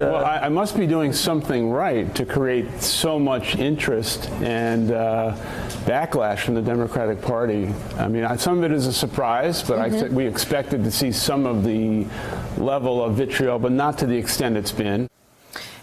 Well, I must be doing something right to create so much interest and backlash from the Democratic Party. I mean, some of it is a surprise, but I think we expected to see some of the level of vitriol, but not to the extent it's been.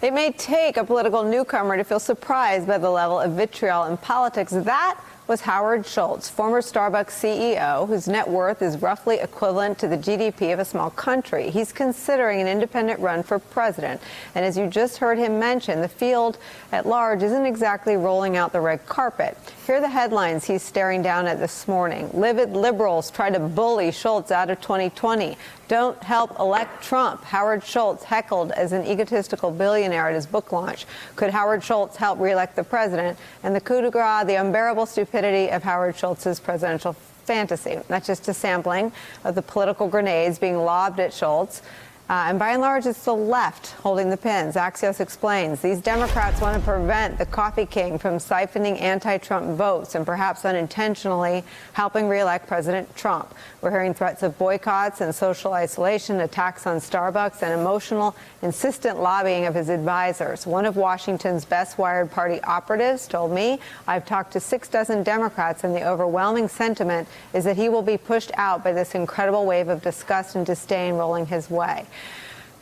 It may take a political newcomer to feel surprised by the level of vitriol in politics. That was Howard Schultz, former Starbucks CEO, whose net worth is roughly equivalent to the GDP of a small country. He's considering an independent run for president. And as you just heard him mention, the field at large isn't exactly rolling out the red carpet. Here are the headlines he's staring down at this morning. Livid liberals try to bully Schultz out of 2020. Don't help elect Trump. Howard Schultz heckled as an egotistical billionaire at his book launch. Could Howard Schultz help reelect the president? And the coup de grace, the unbearable stupidity of Howard Schultz's presidential fantasy. That's just a sampling of the political grenades being lobbed at Schultz. And by and large, it's the left holding the pins. Axios explains these Democrats want to prevent the coffee king from siphoning anti-Trump votes and perhaps unintentionally helping reelect President Trump. We're hearing threats of boycotts and social isolation, attacks on Starbucks, and emotional, insistent lobbying of his advisors. One of Washington's best wired party operatives told me, I've talked to 6 dozen Democrats, and the overwhelming sentiment is that he will be pushed out by this incredible wave of disgust and disdain rolling his way.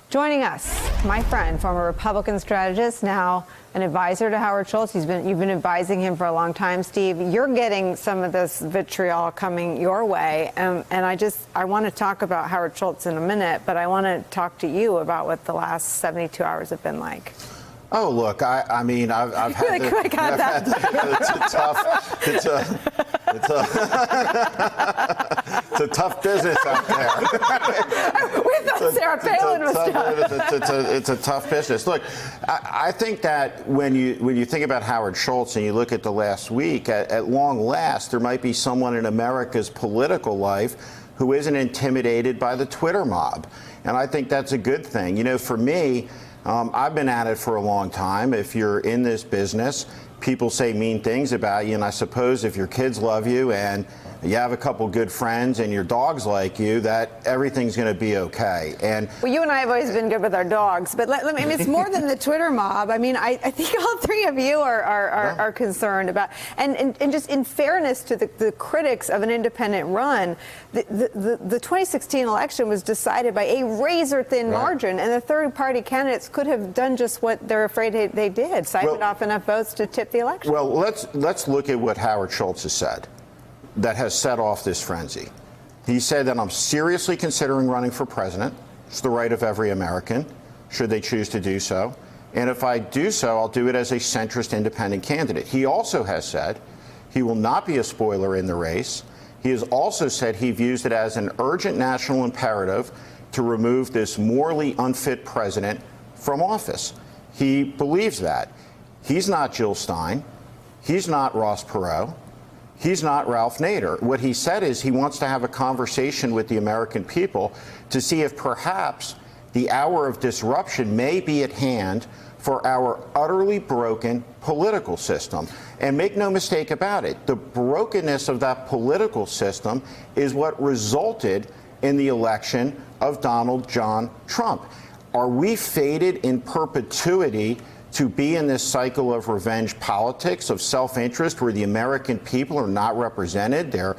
Joining us, my friend, former Republican strategist, now an advisor to Howard Schultz. You've been advising him for a long time, Steve. You're getting some of this vitriol coming your way, and I want to talk about Howard Schultz in a minute, but I want to talk to you about what the last 72 hours have been like. Oh, look, I mean, I've had it's a tough business out there. We thought Sarah Palin was tough. It's a tough business. Look, I think that when you think about Howard Schultz and you look at the last week, at long last, there might be someone in America's political life who isn't intimidated by the Twitter mob. And I think that's a good thing. You know, for me, I've been at it for a long time. If you're in this business, people say mean things about you, and I suppose if your kids love you and you have a couple good friends and your dogs like you, that everything's going to be okay. And well, you and I have always been good with our dogs, but I mean, it's more than the Twitter mob. I mean, I think all three of you are concerned about, and just in fairness to the critics of an independent run, the 2016 election was decided by a razor-thin margin, and the third-party candidates could have done just what they're afraid they did, siphoned off enough votes to tip the election. Well, let's look at what Howard Schultz has said that has set off this frenzy. He said that I'm seriously considering running for president. It's the right of every American, should they choose to do so. And if I do so, I'll do it as a centrist independent candidate. He also has said he will not be a spoiler in the race. He has also said he views it as an urgent national imperative to remove this morally unfit president from office. He believes that. He's not Jill Stein. He's not Ross Perot. He's not Ralph Nader. What he said is he wants to have a conversation with the American people to see if perhaps the hour of disruption may be at hand for our utterly broken political system. And make no mistake about it, the brokenness of that political system is what resulted in the election of Donald John Trump. Are we fated in perpetuity to be in this cycle of revenge politics, of self-interest, where the American people are not represented, their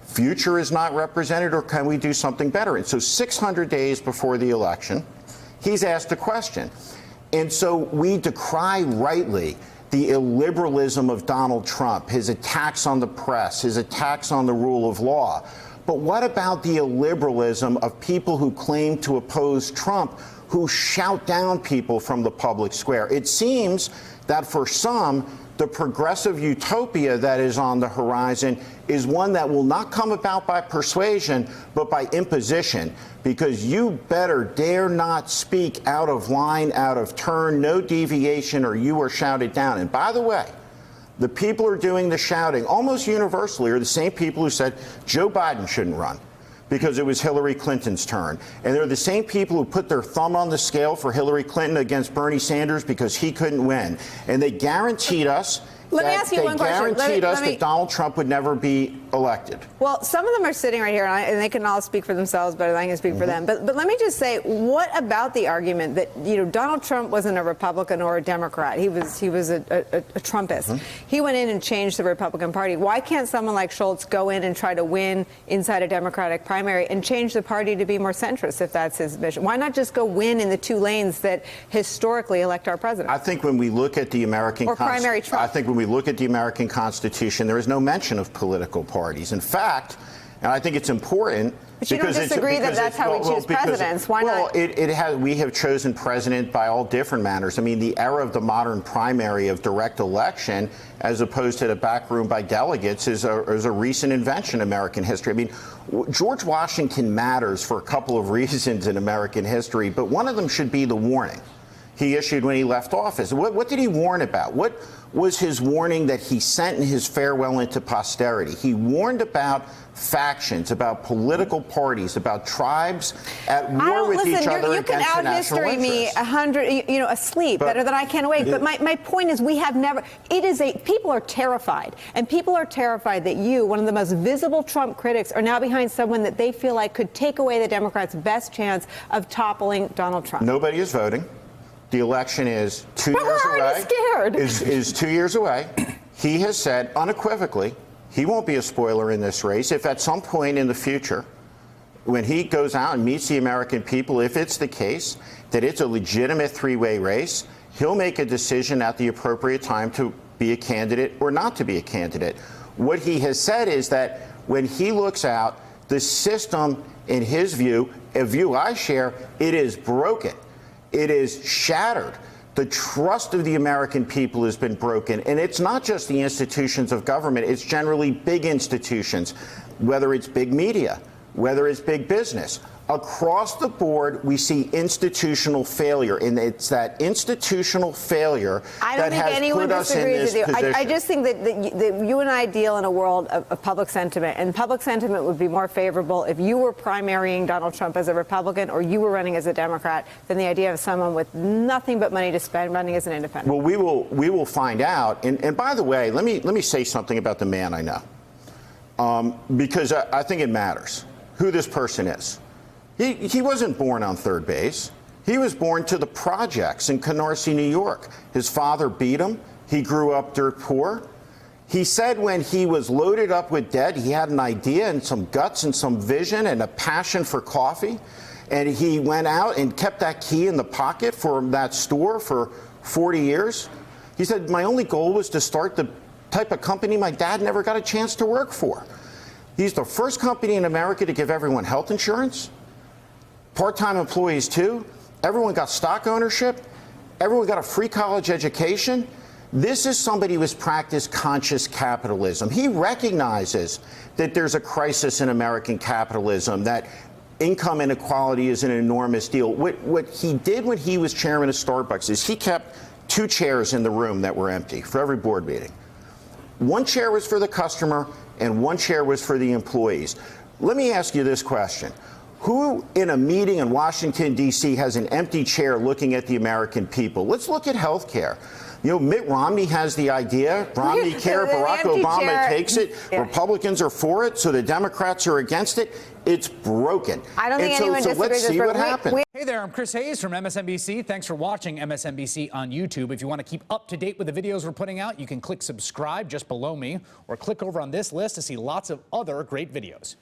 future is not represented, or can we do something better? And so 600 days before the election, he's asked a question. And so we decry rightly the illiberalism of Donald Trump, his attacks on the press, his attacks on the rule of law. But what about the illiberalism of people who claim to oppose Trump, who shout down people from the public square? It seems that for some, the progressive utopia that is on the horizon is one that will not come about by persuasion, but by imposition, because you better dare not speak out of line, out of turn, no deviation, or you are shouted down. And by the way, the people who are doing the shouting almost universally are the same people who said Joe Biden shouldn't run because it was Hillary Clinton's turn. And they're the same people who put their thumb on the scale for Hillary Clinton against Bernie Sanders because he couldn't win. And they guaranteed us that Donald Trump would never be elected. Well, some of them are sitting right here, and they can all speak for themselves better than I can speak for them. But let me just say, what about the argument that Donald Trump wasn't a Republican or a Democrat? He was a Trumpist. He went in and changed the Republican Party. Why can't someone like Schultz go in and try to win inside a Democratic primary and change the party to be more centrist if that's his mission? Why not just go win in the two lanes that historically elect our president? I think when we look at the American primary Trump. I think when we look at the American Constitution, there is no mention of political parties. In fact, and I think it's important. But you don't disagree that that's how we choose presidents. Why not? Well, we have chosen president by all different manners. I mean, the era of the modern primary of direct election, as opposed to the back room by delegates, is a recent invention in American history. I mean, George Washington matters for a couple of reasons in American history, but one of them should be the warning he issued when he left office. What did he warn about? What was his warning that he sent in his farewell into posterity? He warned about factions, about political parties, about tribes at war with each other you can against the national out-history me interest. asleep better than I can awake. But my point is, we have never. People are terrified, and people are terrified that you, one of the most visible Trump critics, are now behind someone that they feel like could take away the Democrats' best chance of toppling Donald Trump. Nobody is voting. The election is 2 But years we're away. already scared. Is 2 years away. He has said unequivocally he won't be a spoiler in this race. If at some point in the future, when he goes out and meets the American people, if it's the case that it's a legitimate three-way race, he'll make a decision at the appropriate time to be a candidate or not to be a candidate. What he has said is that when he looks out, the system, in his view, a view I share, it is broken. It is shattered. The trust of the American people has been broken. And it's not just the institutions of government. It's generally big institutions, whether it's big media, whether it's big business. Across the board, we see institutional failure, and it's that institutional failure that has put us in this position. I just think that you and I deal in a world of public sentiment, and public sentiment would be more favorable if you were primarying Donald Trump as a Republican or you were running as a Democrat than the idea of someone with nothing but money to spend running as an independent. Well, we will find out. And by the way, let me say something about the man I know, because I think it matters who this person is. He wasn't born on third base. He was born to the projects in Canarsie, New York. His father beat him. He grew up dirt poor. He said when he was loaded up with debt, he had an idea and some guts and some vision and a passion for coffee. And he went out and kept that key in the pocket for that store for 40 years. He said, my only goal was to start the type of company my dad never got a chance to work for. He's the first company in America to give everyone health insurance. Part-time employees, too. Everyone got stock ownership. Everyone got a free college education. This is somebody who has practiced conscious capitalism. He recognizes that there's a crisis in American capitalism, that income inequality is an enormous deal. What he did when he was chairman of Starbucks is he kept 2 chairs in the room that were empty for every board meeting. 1 chair was for the customer and 1 chair was for the employees. Let me ask you this question. Who in a meeting in Washington, D.C. has an empty chair looking at the American people? Let's look at health care. Mitt Romney has the idea. Romney Care, Barack Obama takes it. Yeah. Republicans are for it, so the Democrats are against it. It's broken. I don't think anyone disagrees. Let's see what happens. Hey there, I'm Chris Hayes from MSNBC. Thanks for watching MSNBC on YouTube. If you want to keep up to date with the videos we're putting out, you can click subscribe just below me, or click over on this list to see lots of other great videos.